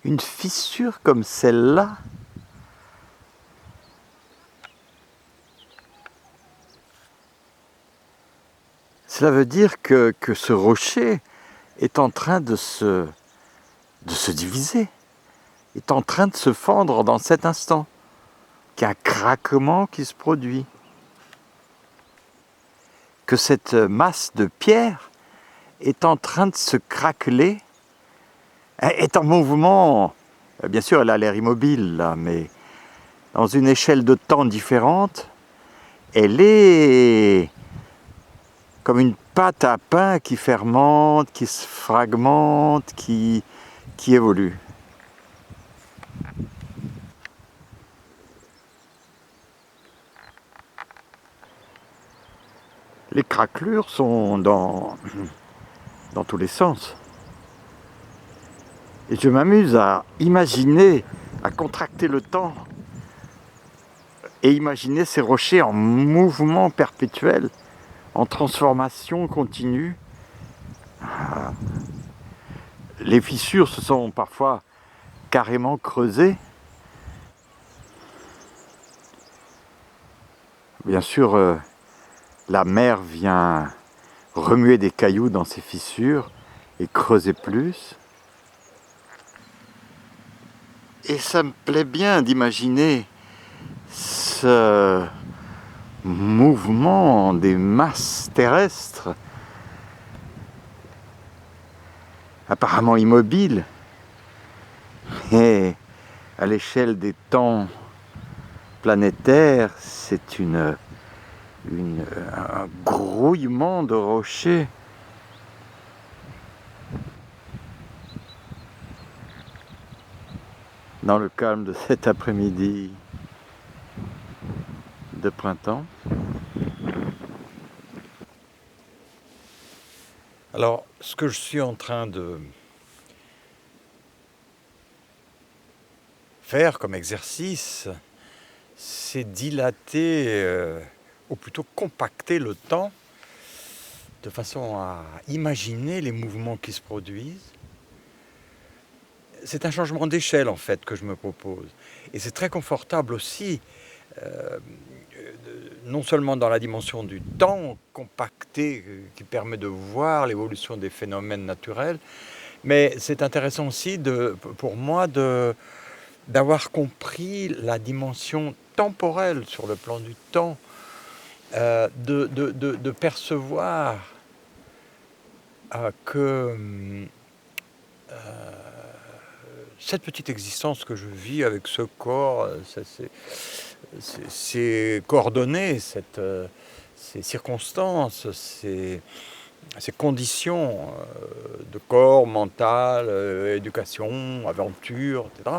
une fissure comme celle-là, cela veut dire que ce rocher est en train de se diviser, est en train de se fendre dans cet instant, qu'il y a un craquement qui se produit, que cette masse de pierre est en train de se craqueler, est en mouvement. Bien sûr, elle a l'air immobile, là, mais dans une échelle de temps différente, elle est comme une pâte à pain qui fermente, qui se fragmente, qui évolue. Les craquelures sont dans tous les sens. Et je m'amuse à imaginer, à contracter le temps et imaginer ces rochers en mouvement perpétuel, en transformation continue. Les fissures se sont parfois carrément creusées. Bien sûr, la mer vient remuer des cailloux dans ces fissures et creuser plus. Et ça me plaît bien d'imaginer ce mouvement des masses terrestres, apparemment immobiles, mais à l'échelle des temps planétaires, c'est un grouillement de rochers. Dans le calme de cet après-midi de printemps. Alors, ce que je suis en train de faire comme exercice, c'est dilater, ou plutôt compacter le temps, de façon à imaginer les mouvements qui se produisent. C'est un changement d'échelle en fait que je me propose. Et c'est très confortable aussi, non seulement dans la dimension du temps compacté qui permet de voir l'évolution des phénomènes naturels, mais c'est intéressant aussi pour moi d'avoir compris la dimension temporelle sur le plan du temps, de percevoir que cette petite existence que je vis avec ce corps, ces coordonnées, ces circonstances, ces conditions de corps, mental, éducation, aventure, etc.,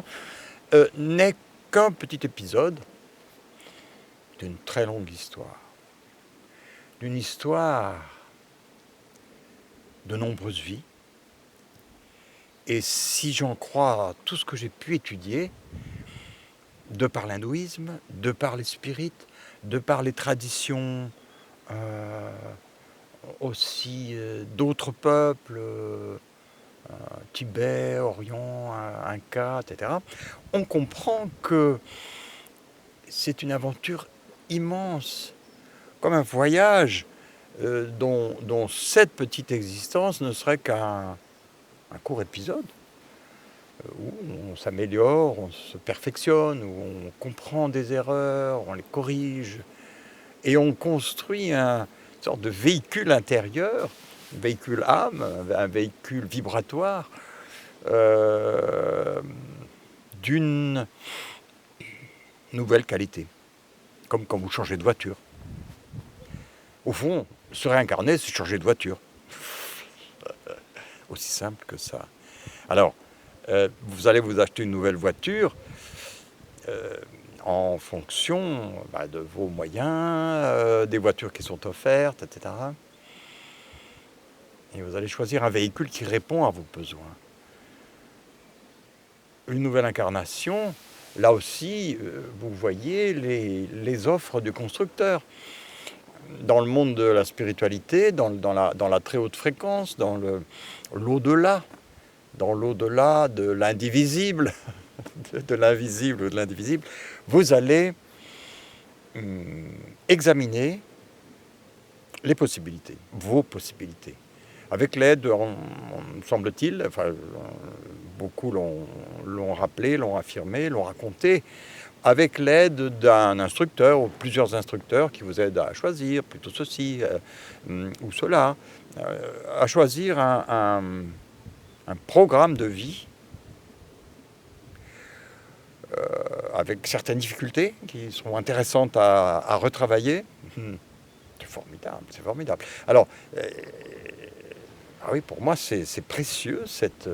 n'est qu'un petit épisode d'une très longue histoire. D'une histoire de nombreuses vies. Et si j'en crois tout ce que j'ai pu étudier, de par l'hindouisme, de par les spirites, de par les traditions aussi d'autres peuples, Tibet, Orient, Inca, etc., on comprend que c'est une aventure immense, comme un voyage dont cette petite existence ne serait qu'un court épisode, où on s'améliore, on se perfectionne, où on comprend des erreurs, on les corrige, et on construit une sorte de véhicule intérieur, un véhicule âme, un véhicule vibratoire, d'une nouvelle qualité, comme quand vous changez de voiture. Au fond, se réincarner, c'est changer de voiture. Aussi simple que ça. Alors, vous allez vous acheter une nouvelle voiture en fonction de vos moyens, des voitures qui sont offertes, etc. Et vous allez choisir un véhicule qui répond à vos besoins. Une nouvelle incarnation, là aussi, vous voyez les offres du constructeur. Dans le monde de la spiritualité, dans la très haute fréquence, dans l'au-delà, dans l'au-delà de l'indivisible, de l'invisible ou de l'indivisible, vous allez examiner les possibilités, vos possibilités. Avec l'aide, semble-t-il, enfin, beaucoup l'ont rappelé, l'ont affirmé, l'ont raconté, avec l'aide d'un instructeur ou plusieurs instructeurs qui vous aident à choisir plutôt ceci ou cela, à choisir un programme de vie avec certaines difficultés qui sont intéressantes à retravailler. C'est formidable, c'est formidable. Alors, ah oui, pour moi, c'est précieux, cette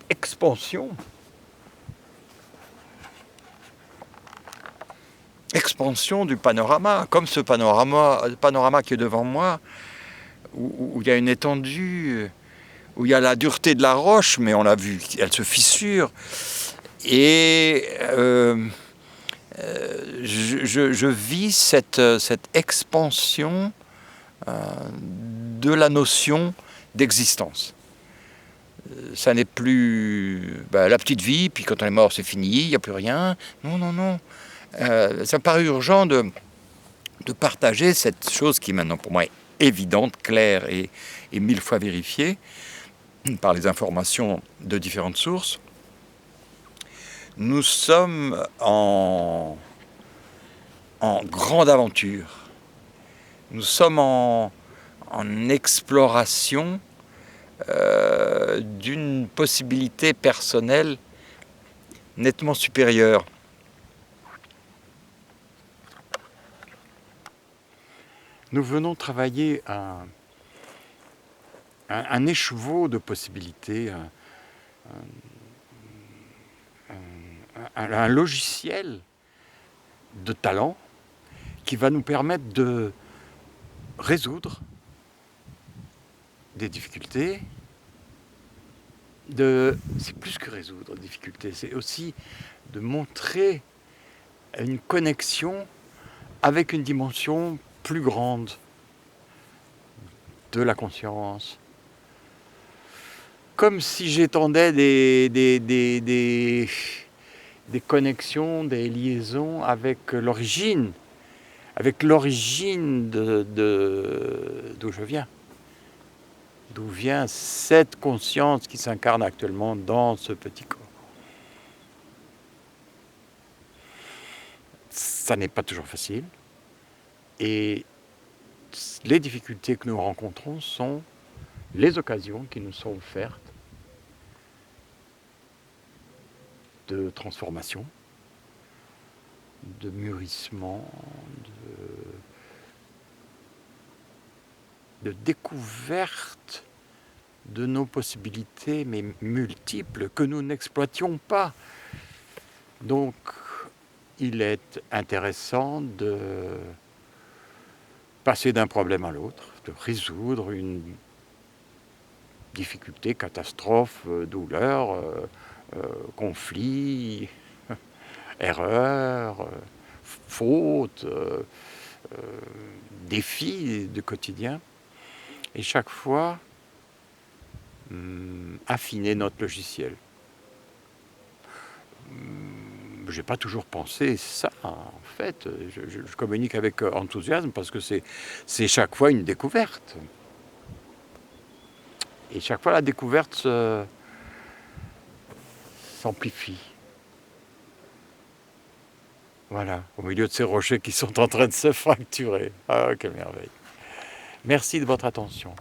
expansion. Expansion du panorama, comme ce panorama qui est devant moi, où il y a une étendue, où il y a la dureté de la roche, mais on l'a vu, elle se fissure. Et je vis cette expansion de la notion d'existence. Ça n'est plus la petite vie, puis quand on est mort, c'est fini, il n'y a plus rien. Non, non, non. Ça me paraît urgent de partager cette chose qui maintenant pour moi est évidente, claire et 1000 fois vérifiée par les informations de différentes sources. Nous sommes en grande aventure. Nous sommes en exploration d'une possibilité personnelle nettement supérieure. Nous venons travailler un écheveau de possibilités, un logiciel de talent qui va nous permettre de résoudre des difficultés. C'est plus que résoudre des difficultés, c'est aussi de montrer une connexion avec une dimension plus grande de la conscience. Comme si j'étendais des connexions, des liaisons avec l'origine d'où je viens. D'où vient cette conscience qui s'incarne actuellement dans ce petit corps. Ça n'est pas toujours facile. Et les difficultés que nous rencontrons sont les occasions qui nous sont offertes de transformation, de mûrissement, de découverte de nos possibilités, mais multiples, que nous n'exploitions pas. Donc, il est intéressant de passer d'un problème à l'autre, de résoudre une difficulté, catastrophe, douleur, conflit, erreur, faute, défi du quotidien. Et chaque fois, affiner notre logiciel. Je n'ai pas toujours pensé ça, en fait. Je communique avec enthousiasme parce que c'est chaque fois une découverte. Et chaque fois, la découverte s'amplifie. Voilà, au milieu de ces rochers qui sont en train de se fracturer. Ah, quelle merveille. Merci de votre attention.